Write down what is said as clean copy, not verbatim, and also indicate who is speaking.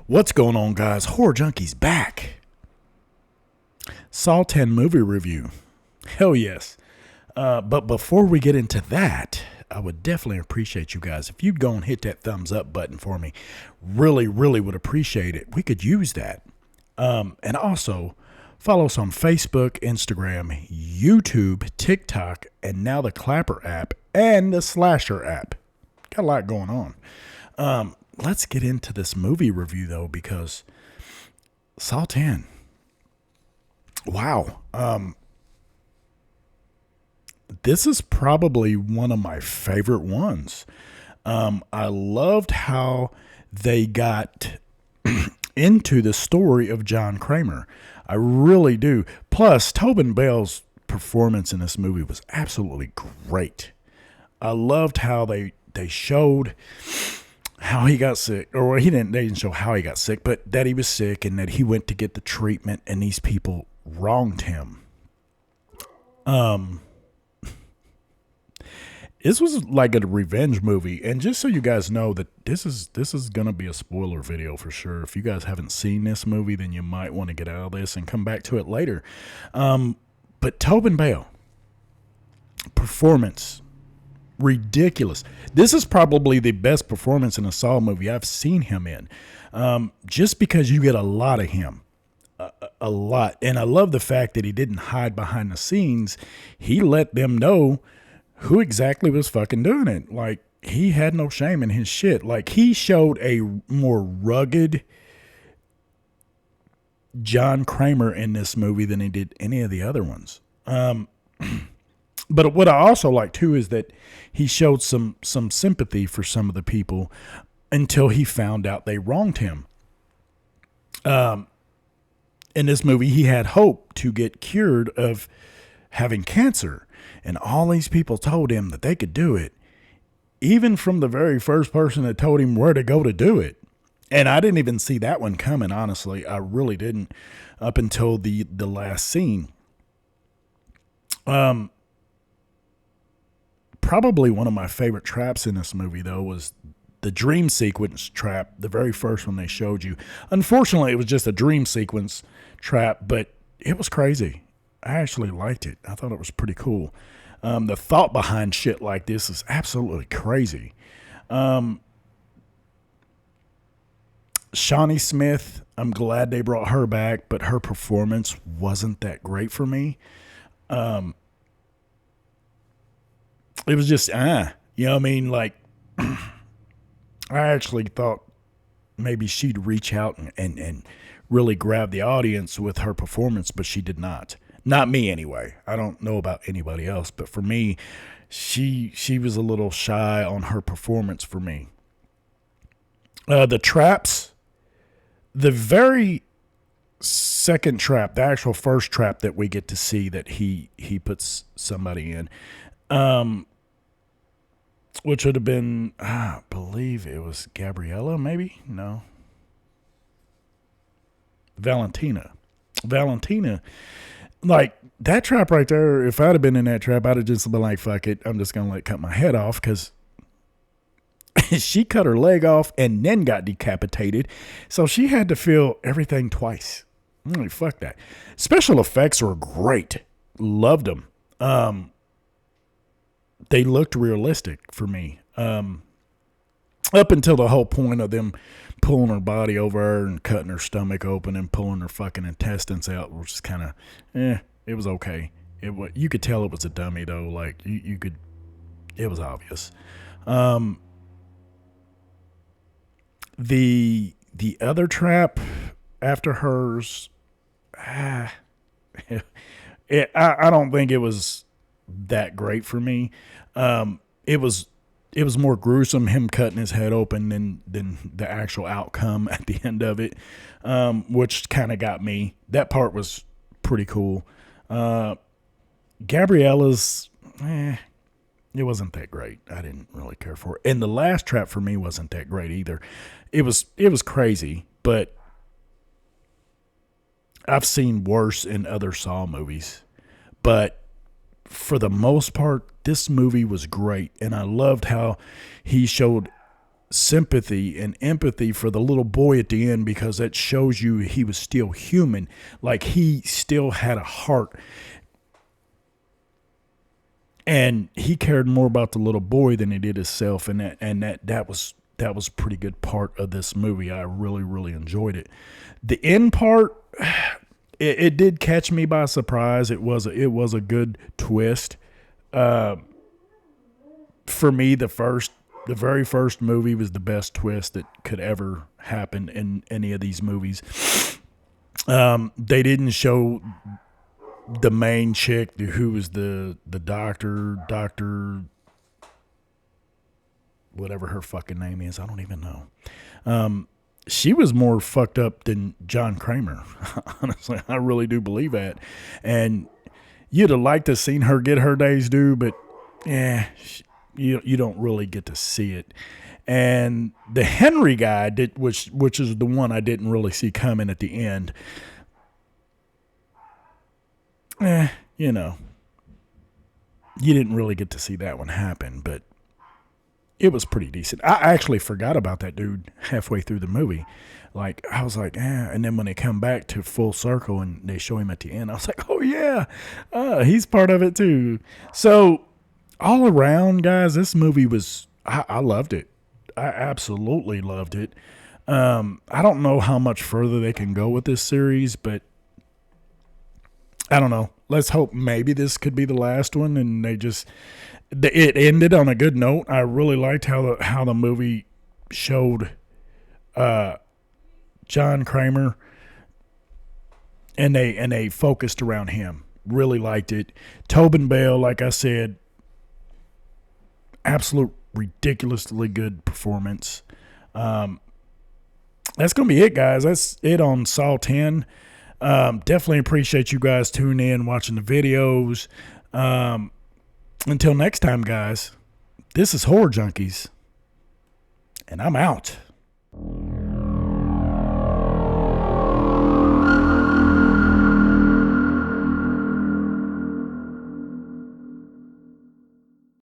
Speaker 1: What's going on, guys? Horror Junkie's back. Saw 10 movie review. Hell yes. But before we get into that, I would definitely appreciate you guys if you'd go and hit that thumbs up button for me. Really would appreciate it. We could use that. And also, follow us on Facebook, Instagram, YouTube, TikTok, and now the Clapper app and the Slasher app. Got a lot going on. Let's get into this movie review, though, because Saw 10. Wow. This is probably one of my favorite ones. I loved how they got into the story of John Kramer. I really do. Plus, Tobin Bell's performance in this movie was absolutely great. I loved how they showed how he got sick, or they didn't show how he got sick, but that he was sick and that he went to get the treatment and these people wronged him. This was like a revenge movie, and just so you guys know that this is gonna be a spoiler video for sure. If you guys haven't seen this movie, then you might want to get out of this and come back to it later. But Tobin Bell performance, ridiculous. This is probably the best performance in a Saw movie I've seen him in, just because you get a lot of him, a lot. And I love the fact that he didn't hide behind the scenes. He let them know who exactly was fucking doing it. Like, he had no shame in his shit. Like, he showed a more rugged John Kramer in this movie than he did any of the other ones. But what I also like too is that he showed some sympathy for some of the people until he found out they wronged him. In this movie, he had hope to get cured of having cancer, and all these people told him that they could do it, even from the very first person that told him where to go to do it. And I didn't even see that one coming, honestly. I really didn't, up until the last scene. Probably one of my favorite traps in this movie, though, was the dream sequence trap, the very first one they showed you. Unfortunately, it was just a dream sequence trap, but it was crazy. I actually liked it. I thought it was pretty cool. The thought behind shit like this is absolutely crazy. Shawnee Smith, I'm glad they brought her back, but her performance wasn't that great for me. It was just, you know what I mean? Like, I actually thought maybe she'd reach out and really grab the audience with her performance, but she did not. Not me, anyway. I don't know about anybody else, but for me, she was a little shy on her performance for me. The traps, the very second trap, the actual first trap that we get to see that he puts somebody in, which would have been, I believe it was Gabriella, maybe? No. Valentina, like, that trap right there, if I'd have been in that trap, I'd have just been like, fuck it, I'm just going to cut my head off, because she cut her leg off and then got decapitated, so she had to feel everything twice. Like, fuck that. Special effects were great. Loved them. They looked realistic for me. Up until the whole point of them pulling her body over and cutting her stomach open and pulling her fucking intestines out, which is kind of, it was okay. You could tell it was a dummy, though. Like, you could, it was obvious. The other trap after hers, I don't think it was that great for me. It was more gruesome, him cutting his head open than the actual outcome at the end of it, which kind of got me. That part was pretty cool. Gabriella's, it wasn't that great. I didn't really care for it. And the last trap for me wasn't that great either. It was crazy, but I've seen worse in other Saw movies. But for the most part, this movie was great, and I loved how he showed sympathy and empathy for the little boy at the end, because that shows you he was still human. Like, he still had a heart. And he cared more about the little boy than he did himself, and that was a pretty good part of this movie. I really, really enjoyed it. The end part, it did catch me by surprise. It was a good twist. For me, the very first movie was the best twist that could ever happen in any of these movies. They didn't show the main chick who was the doctor, whatever her fucking name is. I don't even know. She was more fucked up than John Kramer. Honestly, I really do believe that. And you'd have liked to have seen her get her days due, but you don't really get to see it. And the Henry guy which is the one I didn't really see coming at the end. You didn't really get to see that one happen, but it was pretty decent. I actually forgot about that dude halfway through the movie. Like, I was like, and then when they come back to full circle and they show him at the end, I was like, oh yeah, he's part of it too. So all around, guys, this movie I loved it. I absolutely loved it. I don't know how much further they can go with this series, but I don't know. Let's hope maybe this could be the last one, and it ended on a good note. I really liked how the movie showed John Kramer, and they focused around him. Really liked it. Tobin Bell, like I said, absolute ridiculously good performance. That's gonna be it, guys. That's it on Saw 10. Definitely appreciate you guys tuning in, watching the videos. Until next time, guys, this is Horror Junkies, and I'm out.